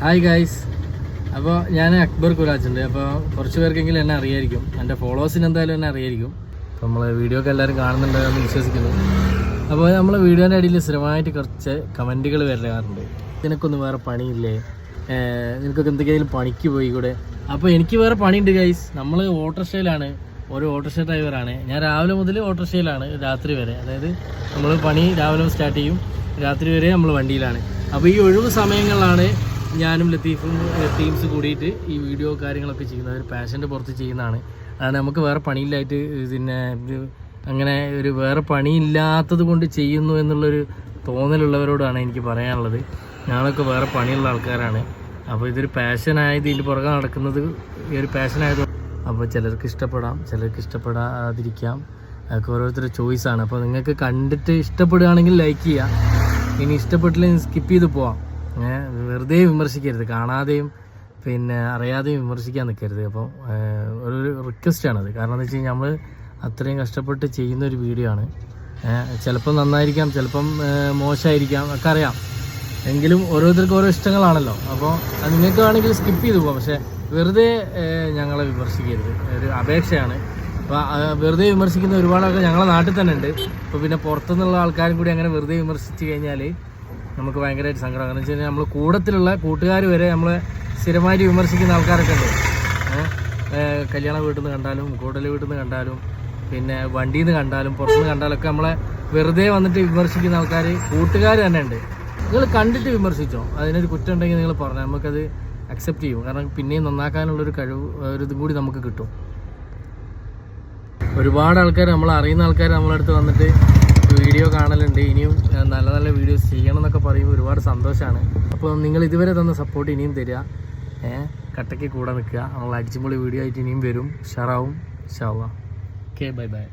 Hi guys. അപ്പോൾ ഞാൻ അക്ബർ കുരാജുണ്ട്. അപ്പോൾ കുറച്ച് പേർക്കെങ്കിലും എന്നെ അറിയായിരിക്കും, എൻ്റെ ഫോളോവേഴ്സിന് എന്തായാലും എന്നെ അറിയായിരിക്കും. അപ്പോൾ നമ്മൾ വീഡിയോ ഒക്കെ എല്ലാവരും കാണുന്നുണ്ടെന്ന് വിശ്വസിക്കുന്നു. അപ്പോൾ നമ്മൾ വീഡിയോൻ്റെ അടിയിൽ സ്ഥിരമായിട്ട് കുറച്ച് കമൻറ്റുകൾ വരാറുണ്ട്. നിനക്കൊന്നും വേറെ പണിയില്ലേ, നിനക്കൊക്കെ എന്തെങ്കിലും പണിക്ക് പോയി കൂടെ. അപ്പോൾ എനിക്ക് വേറെ പണിയുണ്ട് ഗൈസ്. നമ്മൾ ഓട്ടോറിക്ഷയിലാണ്, ഒരു ഓട്ടോറിക്ഷ ഡ്രൈവറാണ് ഞാൻ. രാവിലെ മുതൽ ഓട്ടോറിക്ഷയിലാണ് രാത്രി വരെ. അതായത് നമ്മൾ പണി രാവിലെ സ്റ്റാർട്ട് ചെയ്യും, രാത്രി വരെ നമ്മൾ വണ്ടിയിലാണ്. അപ്പോൾ ഈ ഒഴിവ് സമയങ്ങളിലാണ് ഞാനും ലത്തീഫും ടീംസ് കൂടിയിട്ട് ഈ വീഡിയോ കാര്യങ്ങളൊക്കെ ചെയ്യുന്നത്. ഒരു പാഷൻ്റെ പുറത്ത് ചെയ്യുന്നതാണ്. അതാണ് നമുക്ക് വേറെ പണിയില്ലായിട്ട് പിന്നെ അങ്ങനെ ഒരു വേറെ പണിയില്ലാത്തത് കൊണ്ട് ചെയ്യുന്നു എന്നുള്ളൊരു തോന്നലുള്ളവരോടാണ് എനിക്ക് പറയാനുള്ളത്. ഞങ്ങളൊക്കെ വേറെ പണിയുള്ള ആൾക്കാരാണ്. അപ്പോൾ ഇതൊരു പാഷനായത്, ഇതിൻ്റെ പുറകെ നടക്കുന്നത് ഈ ഒരു പാഷനായത്. അപ്പോൾ ചിലർക്ക് ഇഷ്ടപ്പെടാം, ചിലർക്ക് ഇഷ്ടപ്പെടാതിരിക്കാം. അതൊക്കെ ഓരോരുത്തരുടെ ചോയ്സാണ്. അപ്പോൾ നിങ്ങൾക്ക് കണ്ടിട്ട് ഇഷ്ടപ്പെടുകയാണെങ്കിൽ ലൈക്ക് ചെയ്യാം, ഇനി ഇഷ്ടപ്പെട്ടില്ലെങ്കിൽ സ്കിപ്പ് ചെയ്ത് പോവാം. വെറുതെ വിമർശിക്കരുത്, കാണാതെയും പിന്നെ അറിയാതെയും വിമർശിക്കാൻ നിൽക്കരുത്. അപ്പോൾ ഒരു റിക്വസ്റ്റാണത്. കാരണം എന്താ വെച്ച് കഴിഞ്ഞാൽ നമ്മൾ അത്രയും കഷ്ടപ്പെട്ട് ചെയ്യുന്നൊരു വീഡിയോ ആണ്. ചിലപ്പം നന്നായിരിക്കാം, ചിലപ്പം മോശമായിരിക്കാം, ഒക്കെ അറിയാം. എങ്കിലും ഓരോരുത്തർക്കും ഓരോ ഇഷ്ടങ്ങളാണല്ലോ. അപ്പോൾ അത് നിങ്ങൾക്ക് വേണമെങ്കിൽ സ്കിപ്പ് ചെയ്ത് പോകാം, പക്ഷേ വെറുതെ ഞങ്ങളെ വിമർശിക്കരുത്, ഒരു അപേക്ഷയാണ്. അപ്പോൾ വെറുതെ വിമർശിക്കുന്ന ഒരുപാട് ആൾക്കാർ ഞങ്ങളെ നാട്ടിൽ തന്നെ ഉണ്ട്. അപ്പോൾ പിന്നെ പുറത്തുനിന്നുള്ള ആൾക്കാരും കൂടി അങ്ങനെ വെറുതെ വിമർശിച്ച് കഴിഞ്ഞാൽ നമുക്ക് ഭയങ്കരമായിട്ട് സങ്കടം. കാരണം വെച്ച് കഴിഞ്ഞാൽ നമ്മൾ കൂട്ടത്തിലുള്ള കൂട്ടുകാർ വരെ നമ്മളെ സ്ഥിരമായിട്ട് വിമർശിക്കുന്ന ആൾക്കാരൊക്കെ ഉണ്ട്. കല്യാണ വീട്ടിൽ നിന്ന് കണ്ടാലും, കൂടൽ വീട്ടിൽ നിന്ന് കണ്ടാലും, പിന്നെ വണ്ടിയിൽ നിന്ന് കണ്ടാലും, പുറത്തുനിന്ന് കണ്ടാലൊക്കെ നമ്മളെ വെറുതെ വന്നിട്ട് വിമർശിക്കുന്ന ആൾക്കാർ കൂട്ടുകാർ തന്നെ ഉണ്ട്. നിങ്ങൾ കണ്ടിട്ട് വിമർശിച്ചോ, അതിനൊരു കുറ്റം ഉണ്ടെങ്കിൽ നിങ്ങൾ പറഞ്ഞാൽ നമുക്കത് അക്സെപ്റ്റ് ചെയ്യും. കാരണം പിന്നെയും നന്നാക്കാനുള്ളൊരു കഴിവ്, ഒരു ഇതും കൂടി നമുക്ക് കിട്ടും. ഒരുപാട് ആൾക്കാർ, നമ്മൾ അറിയുന്ന ആൾക്കാർ നമ്മളടുത്ത് വന്നിട്ട് വീഡിയോ കാണലുണ്ട്. ഇനിയും നല്ല നല്ല വീഡിയോസ് ചെയ്യണം എന്നൊക്കെ പറയുമ്പോൾ ഒരുപാട് സന്തോഷമാണ്. അപ്പോൾ നിങ്ങൾ ഇതുവരെ തന്ന സപ്പോർട്ട് ഇനിയും തരിക, കട്ടയ്ക്ക് കൂടെ നിൽക്കുക. നമ്മൾ അടിച്ചുപൊളി വീഡിയോ ആയിട്ട് ഇനിയും വരും, ഷറാവും. ഇൻഷാ അല്ലാഹ്. Okay, bye bye.